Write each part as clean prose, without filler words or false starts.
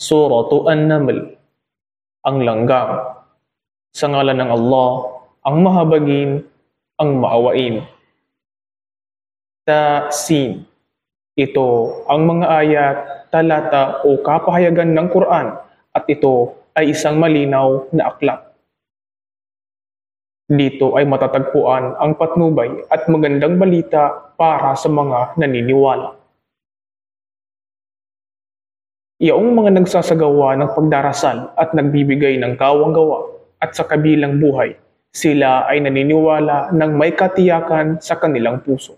Suratu An-Naml, ang langgam. Sa ngalan ng Allah, ang mahabagin, ang maawain. Tasin. Ito ang mga ayat, talata o kapahayagan ng Quran at ito ay isang malinaw na aklat. Dito ay matatagpuan ang patnubay at magandang balita para sa mga naniniwala. Yaong mga nagsasagawa ng pagdarasal at nagbibigay ng kawang-gawa at sa kabilang buhay, sila ay naniniwala ng may katiyakan sa kanilang puso.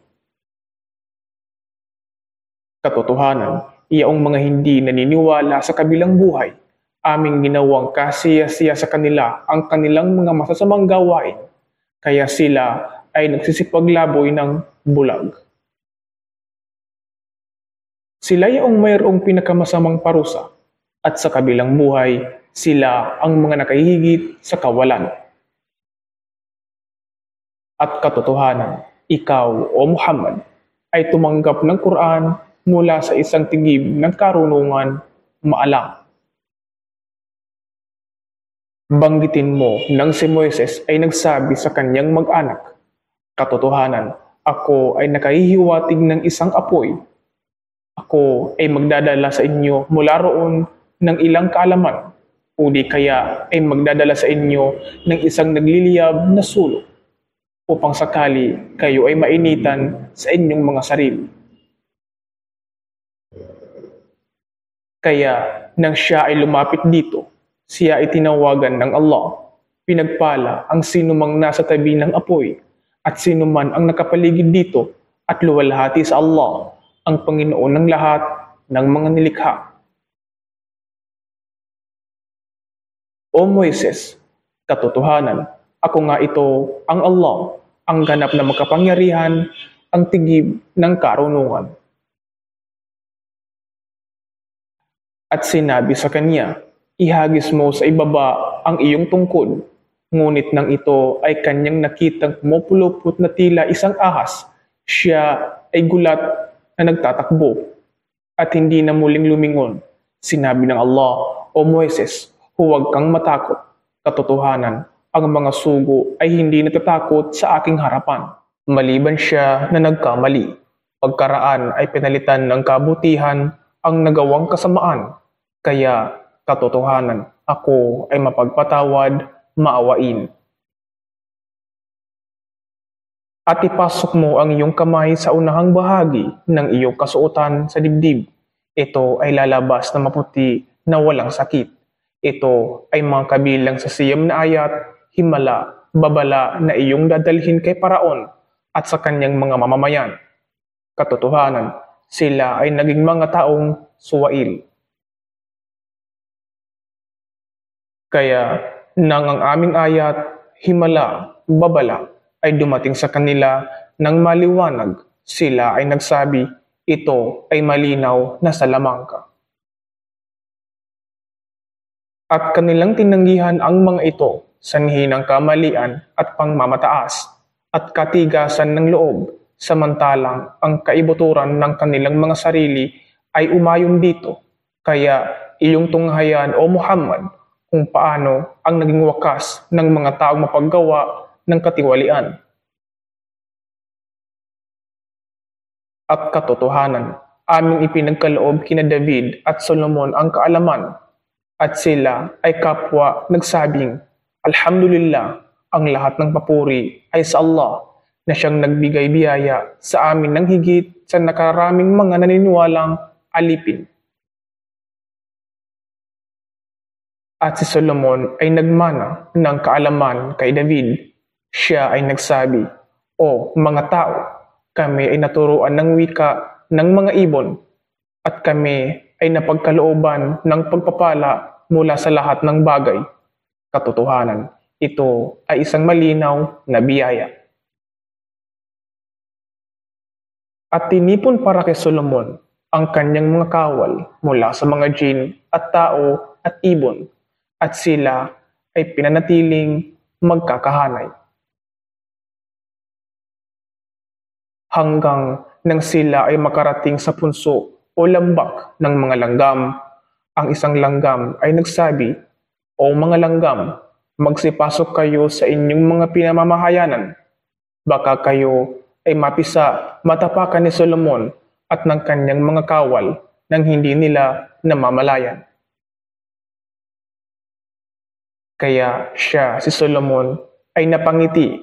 Katotohanan, yaong mga hindi naniniwala sa kabilang buhay, aming ginawang kasiya-siya sa kanila ang kanilang mga masasamang gawain, kaya sila ay nagsisipaglaboy ng bulag. Sila yaong mayroong pinakamasamang parusa, at sa kabilang buhay, sila ang mga nakahihigit sa kawalan. At katotohanan, ikaw o Muhammad ay tumanggap ng Quran mula sa isang tigib ng karunungan maalam. Banggitin mo nang si Moises ay nagsabi sa kanyang mag-anak, "Katotohanan, ako ay nakahihiwatig ng isang apoy. Ako ay magdadala sa inyo mula roon ng ilang kaalaman, o di kaya ay magdadala sa inyo ng isang nagliliyab na sulok, upang sakali kayo ay mainitan sa inyong mga sarili." Kaya nang siya ay lumapit dito, siya ay tinawagan ng Allah. Pinagpala ang sinumang nasa tabi ng apoy at sinuman ang nakapaligid dito at luwalhati sa Allah, ang Panginoon ng lahat ng mga nilikha. O Moises, katotohanan, ako nga ito ang Allah, ang ganap na makapangyarihan, ang tigib ng karunungan. At sinabi sa kanya, ihagis mo sa ibaba ang iyong tungkod. Ngunit nang ito ay kanyang nakitang pumupulupot na tila isang ahas, siya ay gulat na nagtatakbo at hindi na muling lumingon. Sinabi ng Allah, O Moises, huwag kang matakot. Katotohanan, ang mga sugo ay hindi natatakot sa aking harapan. Maliban siya na nagkamali. Pagkaraan ay pinalitan ng kabutihan ang nagawang kasamaan. Kaya, katotohanan, ako ay mapagpatawad, maawain. At ipasok mo ang iyong kamay sa unahang bahagi ng iyong kasuotan sa dibdib. Ito ay lalabas na maputi na walang sakit. Ito ay mga kabilang sa siyam na ayat, himala, babala na iyong dadalhin kay Paraon at sa kanyang mga mamamayan. Katotohanan, sila ay naging mga taong suwail. Kaya nang ang aming ayat, himala, babala, ay dumating sa kanila ng maliwanag, sila ay nagsabi, ito ay malinaw na salamangka. At kanilang tinanggihan ang mga ito, sanhi ng kamalian at pangmamataas, at katigasan ng loob, samantalang ang kaibuturan ng kanilang mga sarili ay umayon dito. Kaya iyong tunghayan o Muhammad, kung paano ang naging wakas ng mga taong mapaggawa ng katiwalian. At katotohanan, aming ipinagkaloob kina David at Solomon ang kaalaman, at sila ay kapwa nagsabing, Alhamdulillah, ang lahat ng papuri ay sa Allah na siyang nagbigay biyaya sa amin ng higit sa nakaraming mga naniniwalang alipin. At si Solomon ay nagmana ng kaalaman kay David. Siya ay nagsabi, O mga tao, kami ay naturuan ng wika ng mga ibon, at kami ay napagkalooban ng pagpapala mula sa lahat ng bagay. Katotohanan, ito ay isang malinaw na biyaya. At tinipon para kay Solomon ang kanyang mga kawal mula sa mga jin at tao at ibon, at sila ay pinanatiling magkakahanay. Hanggang nang sila ay makarating sa punso o lambak ng mga langgam, Ang isang langgam ay nagsabi, "O mga langgam, magsipasok kayo sa inyong mga pinamamahayanan. Baka kayo ay matapakan ni Solomon at ng kanyang mga kawal nang hindi nila namamalayan." Kaya siya, si Solomon, ay napangiti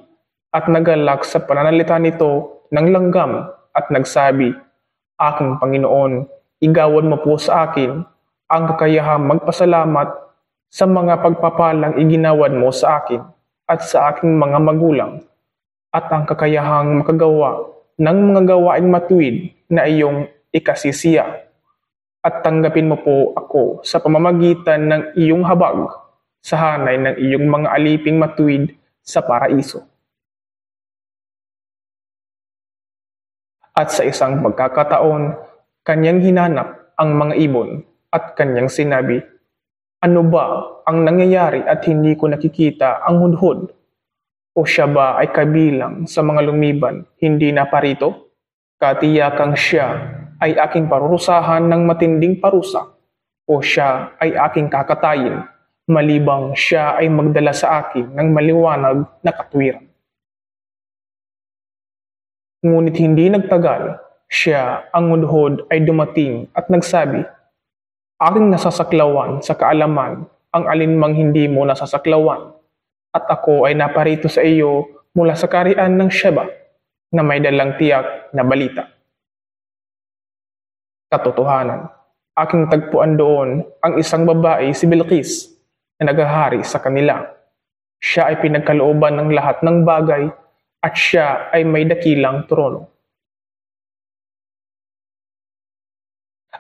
at nagalak sa pananalita nito ng langgam at nagsabi, "Aking Panginoon, igawad mo po sa akin ang kakayahang magpasalamat sa mga pagpapalang iginawad mo sa akin at sa aking mga magulang at ang kakayahang makagawa ng mga gawaing matuwid na iyong ikasisiya. At tanggapin mo po ako sa pamamagitan ng iyong habag sa hanay ng iyong mga aliping matuwid sa paraiso." At sa isang pagkakataon, kanyang hinanap ang mga ibon at kanyang sinabi, "Ano ba ang nangyayari at hindi ko nakikita ang hudhud? O siya ba ay kabilang sa mga lumiban, hindi na parito? Katiyakang siya ay aking parurusahan ng matinding parusa, o siya ay aking kakatayin, malibang siya ay magdala sa akin ng maliwanag na katwiran." Ngunit hindi nagtagal, siya, ang hudhud, ay dumating at nagsabi, "Aking nasasaklawan sa kaalaman ang alinmang hindi mo nasasaklawan, at ako ay naparito sa iyo mula sa kaharian ng Sheba na may dalang tiyak na balita." Katotohanan, aking tagpuan doon ang isang babae, si Bilqis, na naghahari sa kanila. Siya ay pinagkalooban ng lahat ng bagay at siya ay may dakilang trono.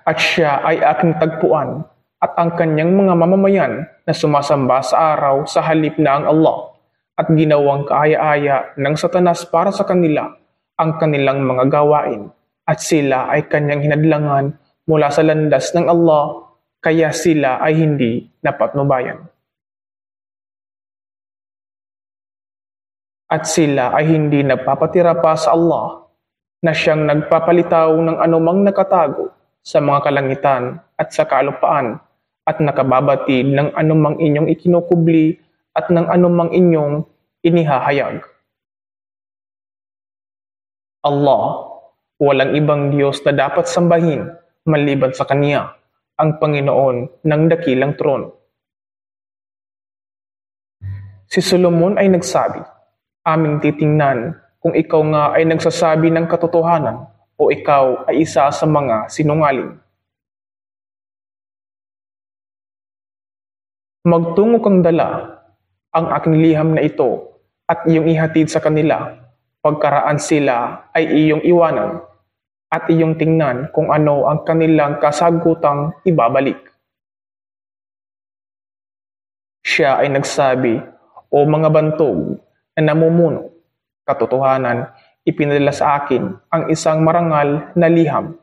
At siya ay aking tagpuan at ang kanyang mga mamamayan na sumasamba sa araw sa halip na ang Allah at ginawang kaaya-aya ng Satanas para sa kanila ang kanilang mga gawain at sila ay kanyang hinadlangan mula sa landas ng Allah kaya sila ay hindi napatnubayan. At sila ay hindi nagpapatira pa sa Allah na siyang nagpapalitaw ng anumang nakatago sa mga kalangitan at sa kalupaan at nakababatid ng anumang inyong ikinukubli at ng anumang inyong inihahayag. Allah, walang ibang Diyos na dapat sambahin maliban sa Kanya, ang Panginoon ng dakilang trono. Si Solomon ay nagsabi, "Aming titingnan kung ikaw nga ay nagsasabi ng katotohanan o ikaw ay isa sa mga sinungaling." Magtungo kang dala ang aking liham na ito at iyong ihatid sa kanila, pagkaraan sila ay iyong iwanan at iyong tingnan kung ano ang kanilang kasagutang ibabalik. Siya ay nagsabi, "O mga bantog na namumuno, katotohanan, ipinadala sa akin ang isang marangal na liham.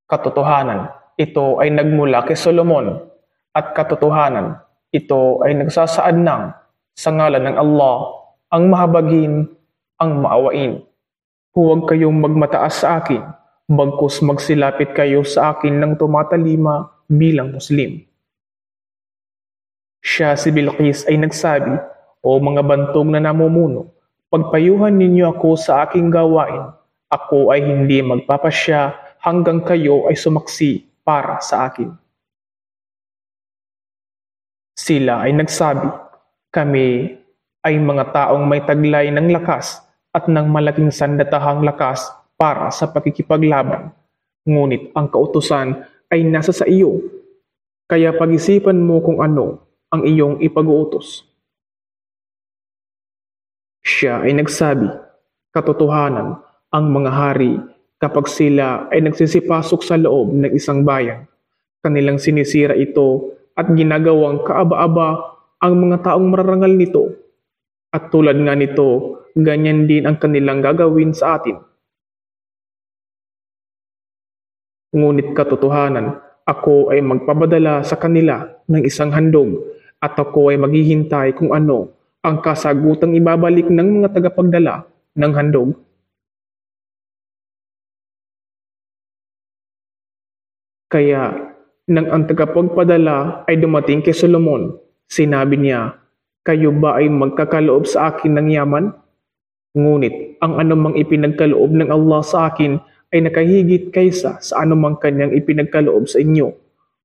Katotohanan, ito ay nagmula kay Solomon, at katotohanan, ito ay nagsasaad ng sa ngalan ng Allah, ang mahabagin, ang maawain. Huwag kayong magmataas sa akin, bagkus magsilapit kayo sa akin ng tumatalima bilang Muslim." Siya, si Bilqis, ay nagsabi, "O mga bantog na namumuno, pagpayuhan ninyo ako sa aking gawain. Ako ay hindi magpapasya hanggang kayo ay sumaksi para sa akin." Sila ay nagsabi, "Kami ay mga taong may taglay ng lakas at ng malaking sandatahang lakas para sa pakikipaglaban. Ngunit ang kautusan ay nasa sa iyo. Kaya pag-isipan mo kung ano ang iyong ipag-uutos." Siya ay nagsabi, "Katotohanan, ang mga hari, kapag sila ay nagsisipasok sa loob ng isang bayan, kanilang sinisira ito at ginagawang kaaba-aba ang mga taong mararangal nito. At tulad nga nito, ganyan din ang kanilang gagawin sa atin. Ngunit katotohanan, ako ay magpabadala sa kanila ng isang handog at ako ay maghihintay kung ano ang kasagutang ibabalik ng mga tagapagdala ng handog." Kaya nang ang tagapagpadala ay dumating kay Solomon, sinabi niya, "Kayo ba ay magkakaloob sa akin ng yaman? Ngunit ang anumang ipinagkaloob ng Allah sa akin ay nakahigit kaysa sa anumang kanyang ipinagkaloob sa inyo.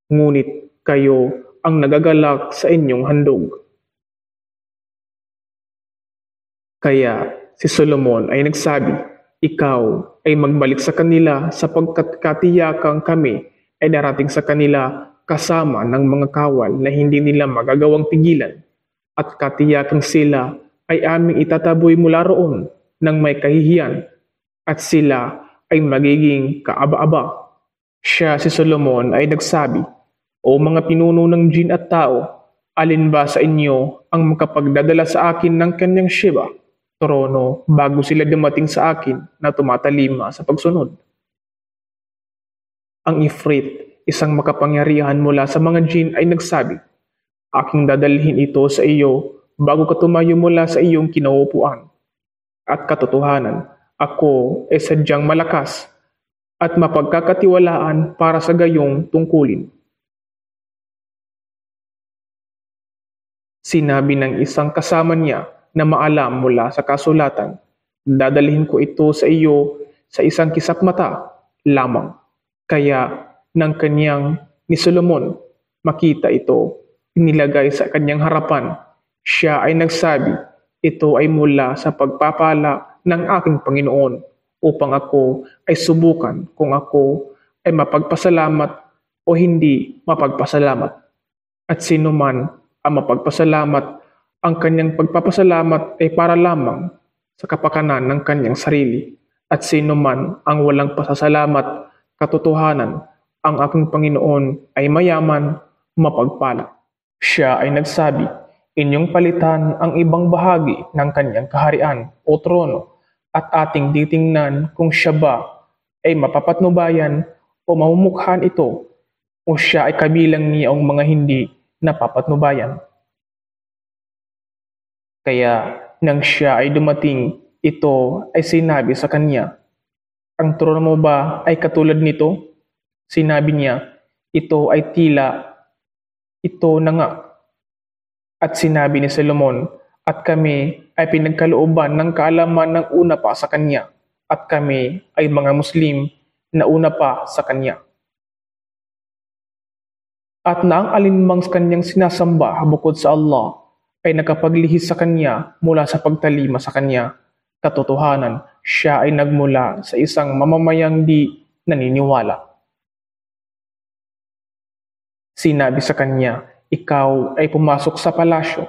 Ngunit kayo ang nagagalak sa inyong handog." Kaya si Solomon ay nagsabi, "Ikaw ay magbalik sa kanila sapagkat katiyakang kami ay darating sa kanila kasama ng mga kawal na hindi nila magagawang pigilan, at katiyakang sila ay aming itataboy mula roon ng may kahihiyan, at sila ay magiging kaaba-aba." Siya si Solomon ay nagsabi, "O mga pinuno ng jin at tao, alin ba sa inyo ang makapagdadala sa akin ng kanyang Shiba, trono, bago sila dumating sa akin na tumatalima sa pagsunod?" Ang Ifrit, isang makapangyarihan mula sa mga jin, ay nagsabi, "Aking dadalhin ito sa iyo bago ka tumayo mula sa iyong kinauupuan. At katotohanan, ako ay sadyang malakas at mapagkakatiwalaan para sa gayong tungkulin." Sinabi ng isang kasama niya na maalam mula sa kasulatan, "Dadalhin ko ito sa iyo sa isang kisap mata lamang." Kaya nang kanyang ni Solomon makita ito, inilagay sa kanyang harapan, siya ay nagsabi, "Ito ay mula sa pagpapala ng aking Panginoon upang ako ay subukan kung ako ay mapagpasalamat o hindi mapagpasalamat. At sino man ang mapagpasalamat, ang kanyang pagpapasalamat ay para lamang sa kapakanan ng kanyang sarili. At sino man ang walang pasasalamat, katotohanan, ang aking Panginoon ay mayaman, mapagpala." Siya ay nagsabi, "Inyong palitan ang ibang bahagi ng kanyang kaharian o trono, at ating titingnan kung siya ba ay mapapatnubayan o mamumukhaan ito, o siya ay kabilang niyang mga hindi napapatnubayan." Kaya nang siya ay dumating, ito ay sinabi sa kanya, "Ang trono mo ba ay katulad nito?" Sinabi niya, "Ito ay tila ito na nga." At sinabi ni Solomon, "At kami ay pinagkalooban ng kaalaman ng una pa sa kanya, at kami ay mga Muslim na una pa sa kanya. At na ang alinmang kanyang sinasamba bukod sa Allah ay nakapaglihis sa kanya mula sa pagtalima sa kanya, katotohanan, siya ay nagmula sa isang mamamayang di naniniwala." Sinabi sa kanya, "Ikaw ay pumasok sa palasyo."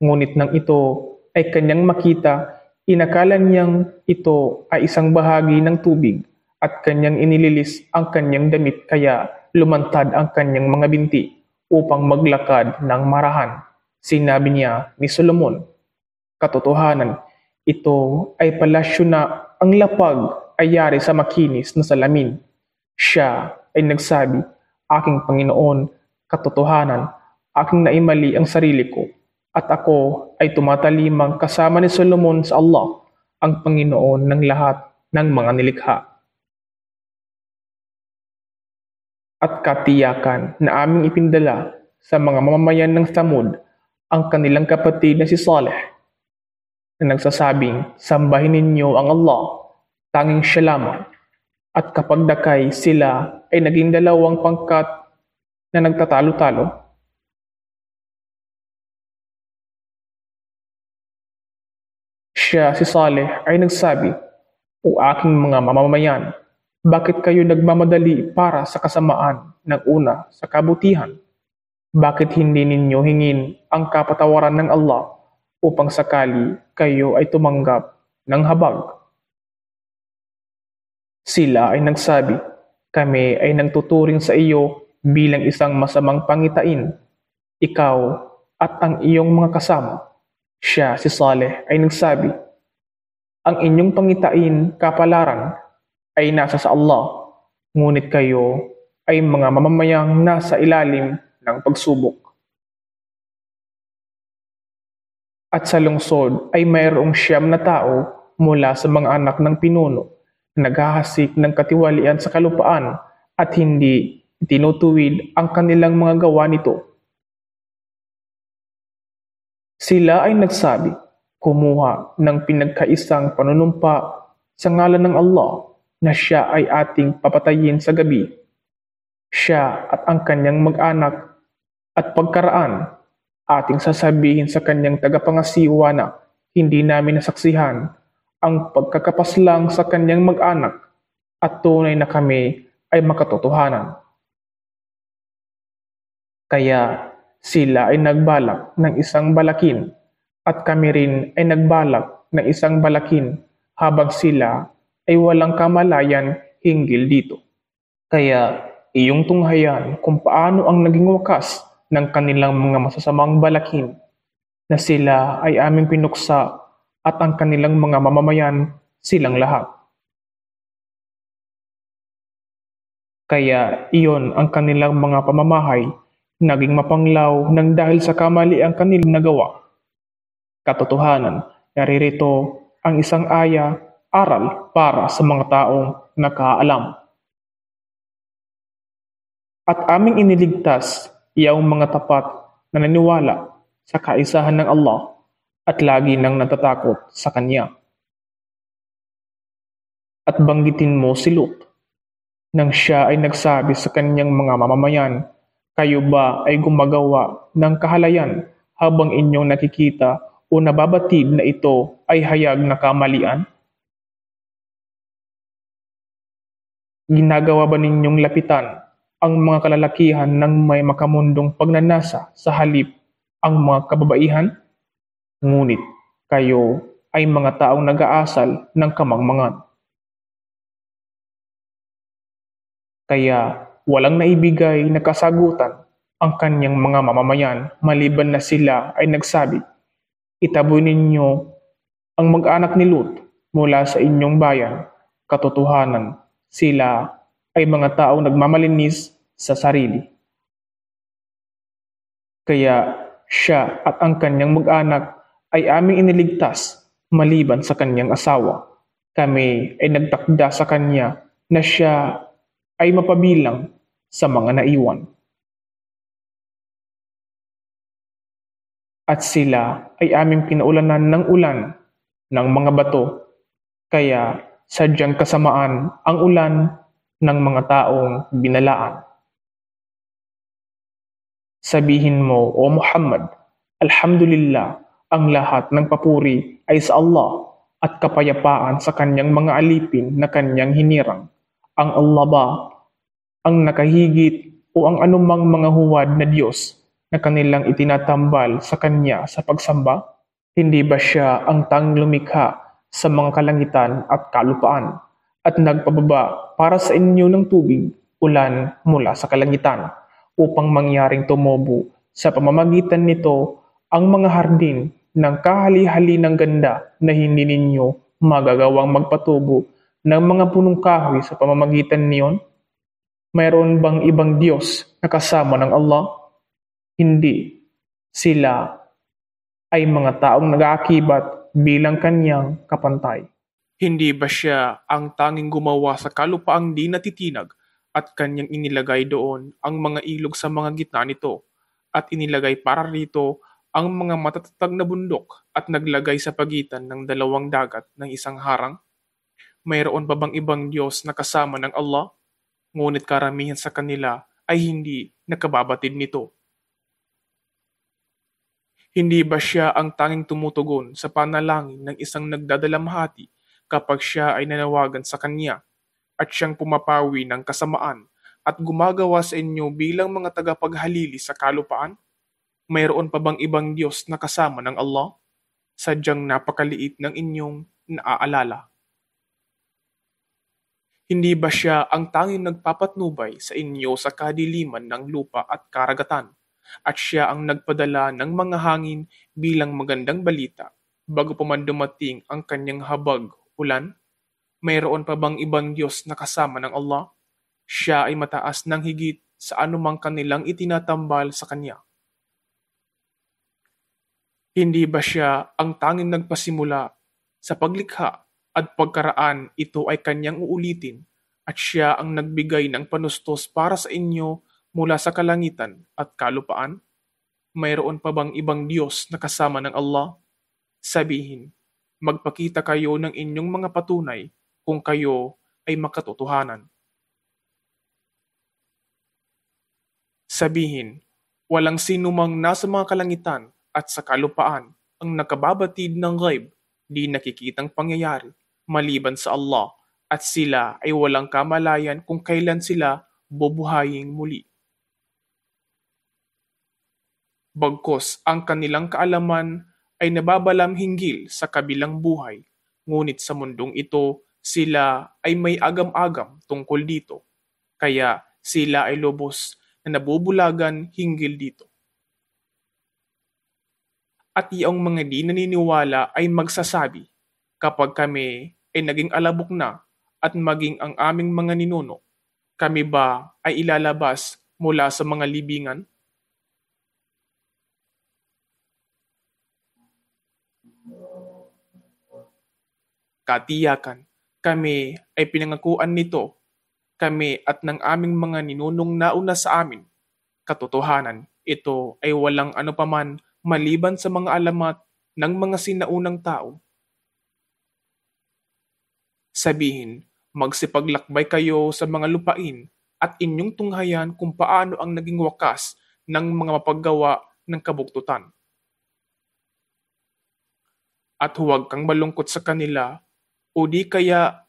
Ngunit nang ito ay kanyang makita, inakala niyang ito ay isang bahagi ng tubig, at kanyang inililis ang kanyang damit, kaya lumantad ang kanyang mga binti upang maglakad ng marahan. Sinabi niya ni Solomon, "Katotohanan, ito ay palasyo na ang lapag ay yari sa makinis na salamin." Siya ay nagsabi, "Aking Panginoon, katotohanan, aking naimali ang sarili ko, at ako ay tumatalimang kasama ni Solomon sa Allah, ang Panginoon ng lahat ng mga nilikha. At katiyakan na aming ipindala sa mga mamamayan ng Thamud ang kanilang kapatid na si Saleh, na nagsasabing, 'Sambahin ninyo ang Allah, tanging siya lamang.' At kapag dakay, sila ay naging dalawang pangkat na nagtatalo-talo. Siya si Saleh ay nagsabi, 'O aking mga mamamayan, bakit kayo nagmamadali para sa kasamaan ng una sa kabutihan? Bakit hindi ninyo hingin ang kapatawaran ng Allah upang sakali kayo ay tumanggap ng habag?' Sila ay nagsabi, 'Kami ay nagtuturing sa iyo bilang isang masamang pangitain, ikaw at ang iyong mga kasama.' Siya si Saleh ay nagsabi, 'Ang inyong pangitain kapalaran ay nasa sa Allah, ngunit kayo ay mga mamamayang nasa ilalim ng pagsubok. At sa lungsod ay mayroong 9 na tao mula sa mga anak ng pinuno na naghahasik ng katiwalian sa kalupaan at hindi itinutuwid ang kanilang mga gawa nito. Sila ay nagsabi, kumuha ng pinagkaisang panunumpa sa ngalan ng Allah na siya ay ating papatayin sa gabi. Siya at ang kanyang mag-anak at pagkaraan, ating sasabihin sa kanyang tagapangasiwa na hindi namin nasaksihan ang pagkakapaslang sa kanyang mag-anak at tunay na kami ay makatotohanan. Kaya sila ay nagbalak ng isang balakin at kami rin ay nagbalak ng isang balakin habang sila ay walang kamalayan hinggil dito. Kaya iyong tunghayan kung paano ang naging wakas ng kanilang mga masasamang balakin na sila ay aming pinuksa at ang kanilang mga mamamayan silang lahat. Kaya iyon ang kanilang mga pamamahay naging mapanglaw ng dahil sa kamaliang kanilang nagawa. Katotohanan, naririto ang isang aral para sa mga taong nakaalam. At aming iniligtas iyang mga tapat na naniwala sa kaisahan ng Allah at lagi nang natatakot sa Kanya. At banggitin mo si Lut nang siya ay nagsabi sa kanyang mga mamamayan, kayo ba ay gumagawa ng kahalayan habang inyong nakikita o nababatid na ito ay hayag na kamalian? Ginagawa ba ninyong lapitan ang mga kalalakihan ng may makamundong pagnanasa sa halip ang mga kababaihan? Ngunit kayo ay mga taong nag-aasal ng kamangmangan. Kaya walang naibigay na kasagutan ang kanyang mga mamamayan maliban na sila ay nagsabi, itaboy ninyo ang mag-anak ni Lut mula sa inyong bayan. Katotohanan, sila ay mga taong nagmamalinis sa sarili. Kaya siya at ang kanyang mag-anak ay aming iniligtas maliban sa kanyang asawa. Kami ay nagtakda sa kanya na siya ay mapabilang sa mga naiwan. At sila ay aming pinaulanan ng ulan ng mga bato, kaya sadyang kasamaan ang ulan ng mga taong binalaan. Sabihin mo, O Muhammad, Alhamdulillah, ang lahat ng papuri ay sa Allah at kapayapaan sa kanyang mga alipin na kanyang hinirang. Ang Allah ba ang nakahigit o ang anumang mga huwad na Diyos na kanilang itinatambal sa Kanya sa pagsamba? Hindi ba Siya ang tanging lumikha sa mga kalangitan at kalupaan at nagpababa para sa inyo ng tubig, ulan mula sa kalangitan upang mangyaring tumubo sa pamamagitan nito ang mga hardin ng kahali-hali ng ganda na hindi ninyo magagawang magpatubo ng mga punong kahoy sa pamamagitan niyon? Mayroon bang ibang Diyos na kasama ng Allah? Hindi. Sila ay mga taong nag-aakibat bilang kanyang kapantay. Hindi ba siya ang tanging gumawa sa kalupaang di natitinag at kanyang inilagay doon ang mga ilog sa mga gitna nito at inilagay para rito ang mga matatatag na bundok at naglagay sa pagitan ng dalawang dagat ng isang harang? Mayroon pa bang ibang Diyos na kasama ng Allah? Ngunit karamihan sa kanila ay hindi nakababatid nito. Hindi ba siya ang tanging tumutugon sa panalangin ng isang nagdadalamhati kapag siya ay nanawagan sa kanya at siyang pumapawi ng kasamaan at gumagawa sa inyo bilang mga tagapaghalili sa kalupaan? Mayroon pa bang ibang Diyos na kasama ng Allah? Sadyang napakaliit ng inyong naaalala. Hindi ba siya ang tanging nagpapatnubay sa inyo sa kadiliman ng lupa at karagatan? At siya ang nagpadala ng mga hangin bilang magandang balita bago pa man dumating ang kanyang habag, ulan? Mayroon pa bang ibang Diyos na kasama ng Allah? Siya ay mataas ng higit sa anumang kanilang itinatambal sa Kanya. Hindi ba siya ang tanging nagpasimula sa paglikha at pagkaraan ito ay kanyang uulitin at siya ang nagbigay ng panustos para sa inyo mula sa kalangitan at kalupaan? Mayroon pa bang ibang Diyos na kasama ng Allah? Sabihin, magpakita kayo ng inyong mga patunay kung kayo ay makatotohanan. Sabihin, walang sinumang nasa mga kalangitan at sa kalupaan ang nakababatid ng ghaib, di nakikitang pangyayari, maliban sa Allah, at sila ay walang kamalayan kung kailan sila bubuhayin muli. Bagkus ang kanilang kaalaman ay nababalam hinggil sa kabilang buhay, ngunit sa mundong ito sila ay may agam-agam tungkol dito, kaya sila ay lubos na nabubulagan hinggil dito. At iyong mga di naniniwala ay magsasabi, kapag kami ay naging alabok na at maging ang aming mga ninuno, kami ba ay ilalabas mula sa mga libingan? Katiyakan, kami ay pinangakuan nito, kami at ng aming mga ninunong nauna sa amin. Katotohanan, ito ay walang anupaman maliban sa mga alamat ng mga sinaunang tao. Sabihin, magsipaglakbay kayo sa mga lupain at inyong tunghayan kung paano ang naging wakas ng mga mapaggawa ng kabuktutan. At huwag kang malungkot sa kanila o di kaya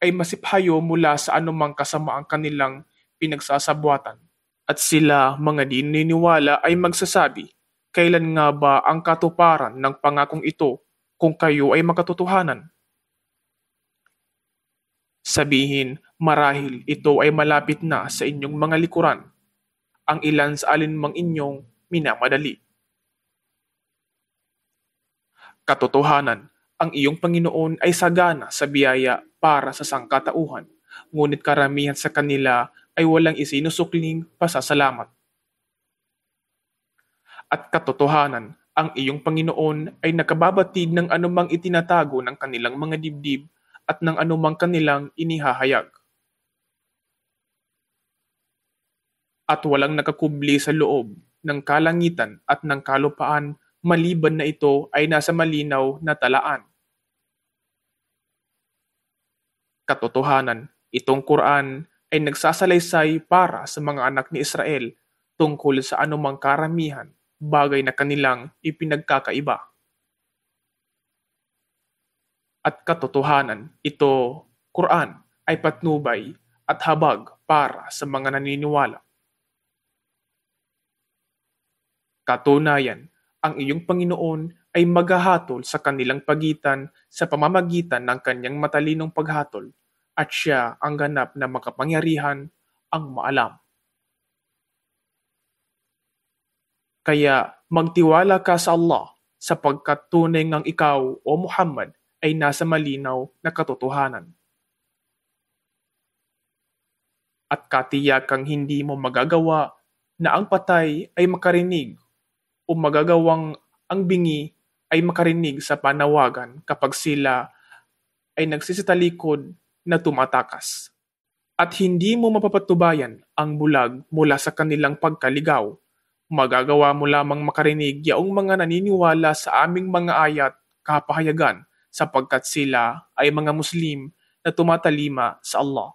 ay masiphayo mula sa anumang kasamaang kanilang pinagsasabuatan. At sila, mga di naniniwala, ay magsasabi, kailan nga ba ang katuparan ng pangakong ito kung kayo ay makatotohanan? Sabihin, marahil ito ay malapit na sa inyong mga likuran, ang ilan sa alinmang inyong minamadali. Katotohanan, ang iyong Panginoon ay sagana sa biyaya para sa sangkatauhan, ngunit karamihan sa kanila ay walang isinusukling pasasalamat. At katotohanan, ang iyong Panginoon ay nakababatid ng anumang itinatago ng kanilang mga dibdib at ng anumang kanilang inihahayag. At walang nakakubli sa loob ng kalangitan at ng kalupaan maliban na ito ay nasa malinaw na talaan. Katotohanan, itong Quran ay nagsasalaysay para sa mga anak ni Israel tungkol sa anumang karamihan, bagay na kanilang ipinagkakaiba. At katotohanan, ito, Quran, ay patnubay at habag para sa mga naniniwala. Katunayan, ang iyong Panginoon ay maghahatol sa kanilang pagitan sa pamamagitan ng kanyang matalinong paghatol, at siya ang ganap na makapangyarihan, ang maalam. Kaya magtiwala ka sa Allah sapagkat tunay ngang ikaw o Muhammad ay nasa malinaw na katotohanan. At katiyakang hindi mo magagawa na ang patay ay makarinig o magagawang ang bingi ay makarinig sa panawagan kapag sila ay nagsisitalikod na tumatakas. At hindi mo mapapatubayan ang bulag mula sa kanilang pagkaligaw. Magagawa mo lamang makarinig yaong mga naniniwala sa aming mga ayat kapahayagan sapagkat sila ay mga Muslim na tumatalima sa Allah.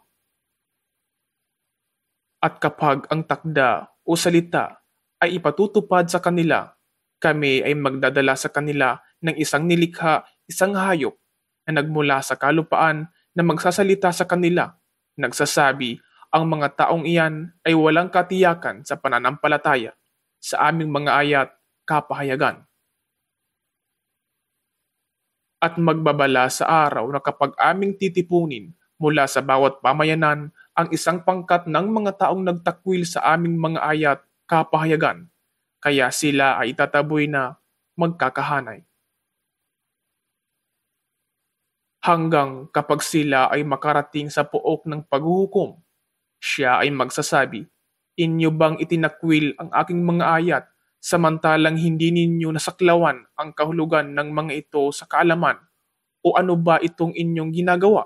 At kapag ang takda o salita ay ipatutupad sa kanila, kami ay magdadala sa kanila ng isang nilikha, isang hayop na nagmula sa kalupaan na magsasalita sa kanila. Nagsasabi, ang mga taong iyan ay walang katiyakan sa pananampalataya sa aming mga ayat kapahayagan. At magbabala sa araw na kapag aming titipunin mula sa bawat pamayanan ang isang pangkat ng mga taong nagtakwil sa aming mga ayat kapahayagan, kaya sila ay itataboy na magkakahanay. Hanggang kapag sila ay makarating sa pook ng paghuhukom, siya ay magsasabi, inyo bang itinakwil ang aking mga ayat samantalang hindi ninyo nasaklawan ang kahulugan ng mga ito sa kaalaman, o ano ba itong inyong ginagawa?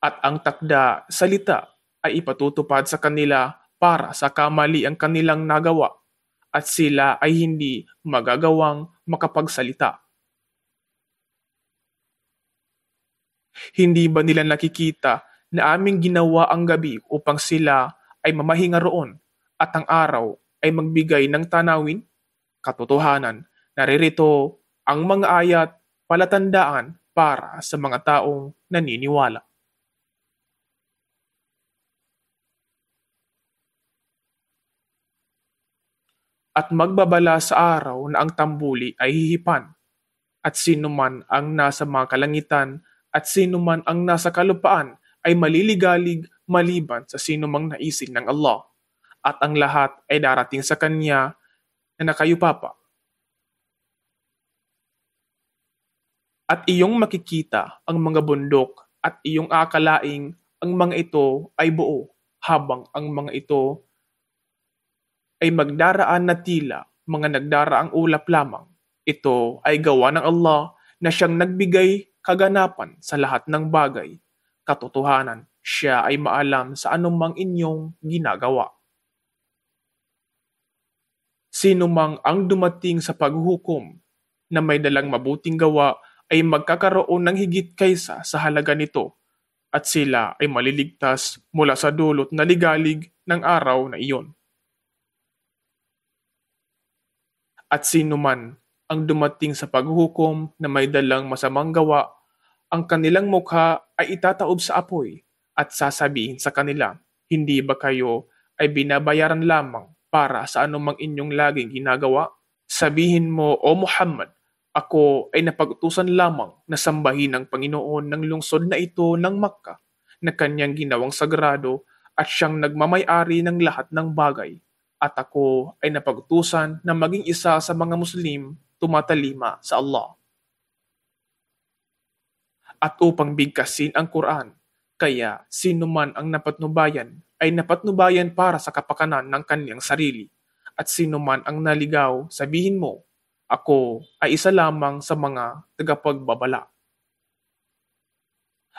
At ang takda salita ay ipatutupad sa kanila para sa kamali ang kanilang nagawa at sila ay hindi magagawang makapagsalita. Hindi ba nila nakikita na aming ginawa ang gabi upang sila ay mamahinga roon at ang araw ay magbigay ng tanawin? Katotohanan, naririto ang mga ayat palatandaan para sa mga taong naniniwala. At magbabala sa araw na ang tambuli ay hihipan, at sino man ang nasa mga kalangitan at sino man ang nasa kalupaan ay maliligalig maliban sa sino mang naising ng Allah, at ang lahat ay darating sa Kanya na nakayupapa. At iyong makikita ang mga bundok at iyong akalaing ang mga ito ay buo, habang ang mga ito ay magdaraan na tila mga nagdaraang ulap lamang. Ito ay gawa ng Allah na siyang nagbigay kaganapan sa lahat ng bagay. Katotohanan, siya ay maalam sa anumang inyong ginagawa. Sino mang ang dumating sa paghuhukom na may dalang mabuting gawa ay magkakaroon ng higit kaysa sa halaga nito, at sila ay maliligtas mula sa dulot na ligalig ng araw na iyon. At sino man ang dumating sa paghuhukom na may dalang masamang gawa, ang kanilang mukha ay itataob sa apoy at sasabihin sa kanila, hindi ba kayo ay binabayaran lamang para sa anumang inyong laging ginagawa? Sabihin mo, O Muhammad, ako ay napag-utusan lamang na sambahin ng Panginoon ng lungsod na ito ng Makkah na kanyang ginawang sagrado at siyang nagmamay-ari ng lahat ng bagay. At ako ay napag-utusan na maging isa sa mga Muslim tumatalima sa Allah. At upang bigkasin ang Quran, kaya sino man ang napatnubayan ay napatnubayan para sa kapakanan ng kanyang sarili. At sino man ang naligaw, sabihin mo, ako ay isa lamang sa mga tagapagbabala.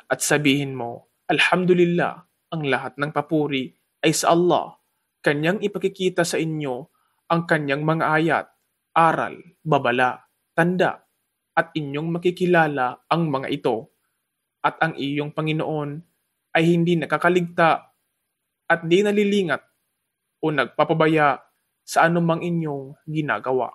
At sabihin mo, Alhamdulillah, ang lahat ng papuri ay sa Allah. Kanyang ipakikita sa inyo ang kanyang mga ayat, aral, babala, tanda, at inyong makikilala ang mga ito. At ang iyong Panginoon ay hindi nakakaligta at di nalilingat o nagpapabaya sa anumang inyong ginagawa.